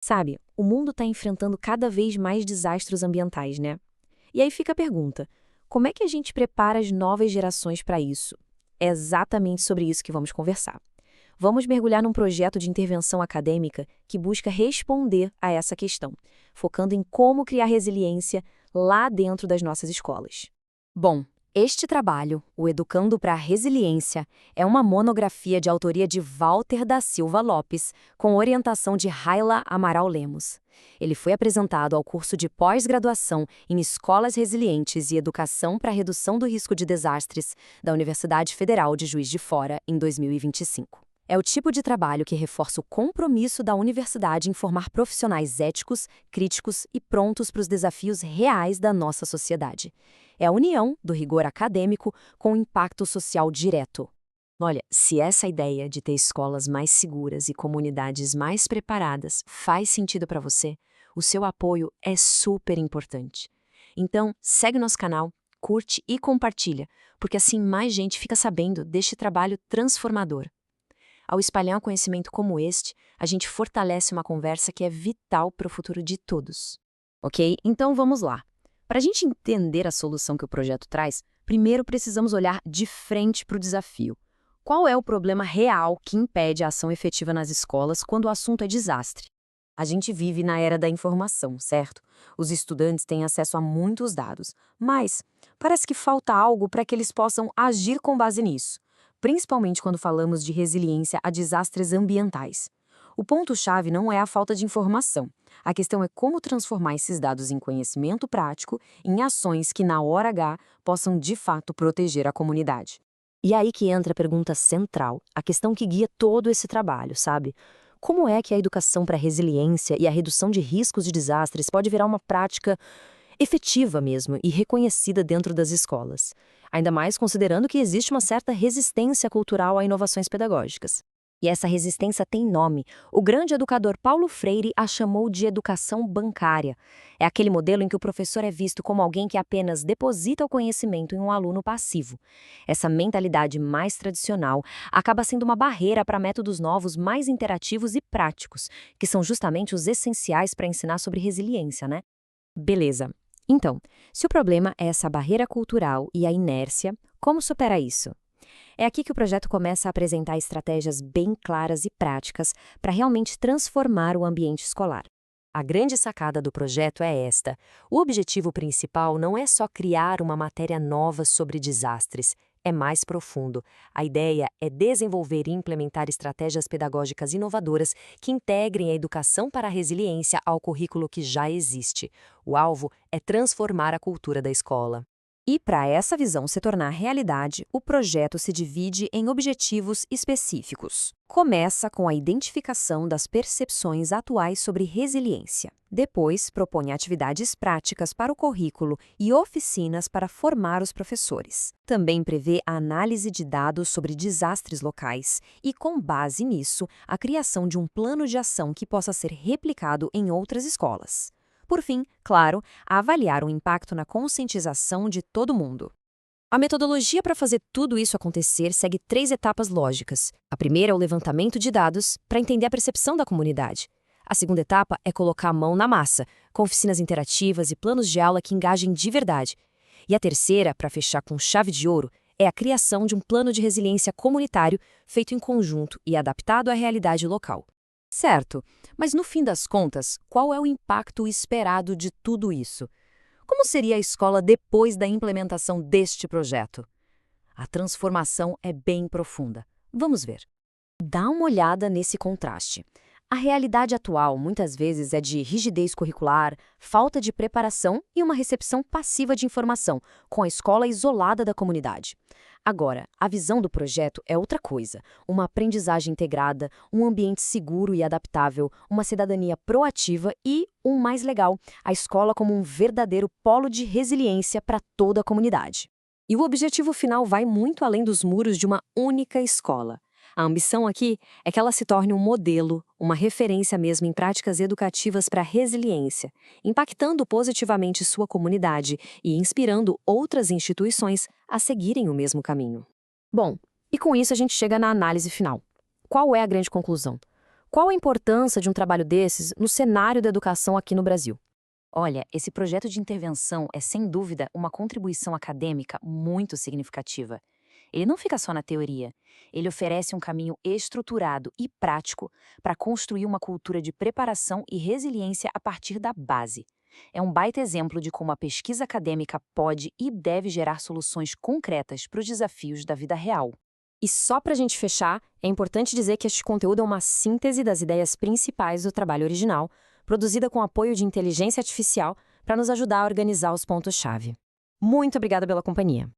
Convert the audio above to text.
Sabe, o mundo está enfrentando cada vez mais desastres ambientais, né? E aí fica a pergunta: como é que a gente prepara as novas gerações para isso? É exatamente sobre isso que vamos conversar. Vamos mergulhar num projeto de intervenção acadêmica que busca responder a essa questão, focando em como criar resiliência lá dentro das nossas escolas. Bom, este trabalho, o Educando para a Resiliência, é uma monografia de autoria de Walter da Silva Lopes, com orientação de Raila Amaral Lemos. Ele foi apresentado ao curso de pós-graduação em Escolas Resilientes e Educação para a Redução do Risco de Desastres da Universidade Federal de Juiz de Fora, em 2025. É o tipo de trabalho que reforça o compromisso da universidade em formar profissionais éticos, críticos e prontos para os desafios reais da nossa sociedade. É a união do rigor acadêmico com o impacto social direto. Olha, se essa ideia de ter escolas mais seguras e comunidades mais preparadas faz sentido para você, o seu apoio é super importante. Então, segue nosso canal, curte e compartilha, porque assim mais gente fica sabendo deste trabalho transformador. Ao espalhar um conhecimento como este, a gente fortalece uma conversa que é vital para o futuro de todos. Ok? Então vamos lá. Para a gente entender a solução que o projeto traz, primeiro precisamos olhar de frente para o desafio. Qual é o problema real que impede a ação efetiva nas escolas quando o assunto é desastre? A gente vive na era da informação, certo? Os estudantes têm acesso a muitos dados, mas parece que falta algo para que eles possam agir com base nisso, principalmente quando falamos de resiliência a desastres ambientais. O ponto-chave não é a falta de informação. A questão é como transformar esses dados em conhecimento prático, em ações que, na hora H, possam de fato proteger a comunidade. E é aí que entra a pergunta central, a questão que guia todo esse trabalho, sabe? Como é que a educação para a resiliência e a redução de riscos de desastres pode virar uma prática efetiva mesmo e reconhecida dentro das escolas? Ainda mais considerando que existe uma certa resistência cultural a inovações pedagógicas. E essa resistência tem nome. O grande educador Paulo Freire a chamou de educação bancária. É aquele modelo em que o professor é visto como alguém que apenas deposita o conhecimento em um aluno passivo. Essa mentalidade mais tradicional acaba sendo uma barreira para métodos novos mais interativos e práticos, que são justamente os essenciais para ensinar sobre resiliência, né? Beleza. Então, se o problema é essa barreira cultural e a inércia, como superar isso? É aqui que o projeto começa a apresentar estratégias bem claras e práticas para realmente transformar o ambiente escolar. A grande sacada do projeto é esta: o objetivo principal não é só criar uma matéria nova sobre desastres, é mais profundo. A ideia é desenvolver e implementar estratégias pedagógicas inovadoras que integrem a educação para a resiliência ao currículo que já existe. O alvo é transformar a cultura da escola. E para essa visão se tornar realidade, o projeto se divide em objetivos específicos. Começa com a identificação das percepções atuais sobre resiliência. Depois, propõe atividades práticas para o currículo e oficinas para formar os professores. Também prevê a análise de dados sobre desastres locais e, com base nisso, a criação de um plano de ação que possa ser replicado em outras escolas. Por fim, claro, a avaliar o impacto na conscientização de todo mundo. A metodologia para fazer tudo isso acontecer segue 3 etapas lógicas. A primeira é o levantamento de dados, para entender a percepção da comunidade. A segunda etapa é colocar a mão na massa, com oficinas interativas e planos de aula que engajem de verdade. E a terceira, para fechar com chave de ouro, é a criação de um plano de resiliência comunitário feito em conjunto e adaptado à realidade local. Certo, mas no fim das contas, qual é o impacto esperado de tudo isso? Como seria a escola depois da implementação deste projeto? A transformação é bem profunda. Vamos ver. Dá uma olhada nesse contraste. A realidade atual muitas vezes é de rigidez curricular, falta de preparação e uma recepção passiva de informação, com a escola isolada da comunidade. Agora, a visão do projeto é outra coisa: uma aprendizagem integrada, um ambiente seguro e adaptável, uma cidadania proativa e, o mais legal, a escola como um verdadeiro polo de resiliência para toda a comunidade. E o objetivo final vai muito além dos muros de uma única escola. A ambição aqui é que ela se torne um modelo, uma referência mesmo em práticas educativas para a resiliência, impactando positivamente sua comunidade e inspirando outras instituições a seguirem o mesmo caminho. Bom, e com isso a gente chega na análise final. Qual é a grande conclusão? Qual a importância de um trabalho desses no cenário da educação aqui no Brasil? Olha, esse projeto de intervenção é, sem dúvida, uma contribuição acadêmica muito significativa. Ele não fica só na teoria. Ele oferece um caminho estruturado e prático para construir uma cultura de preparação e resiliência a partir da base. É um baita exemplo de como a pesquisa acadêmica pode e deve gerar soluções concretas para os desafios da vida real. E só para a gente fechar, é importante dizer que este conteúdo é uma síntese das ideias principais do trabalho original, produzida com apoio de inteligência artificial para nos ajudar a organizar os pontos-chave. Muito obrigada pela companhia.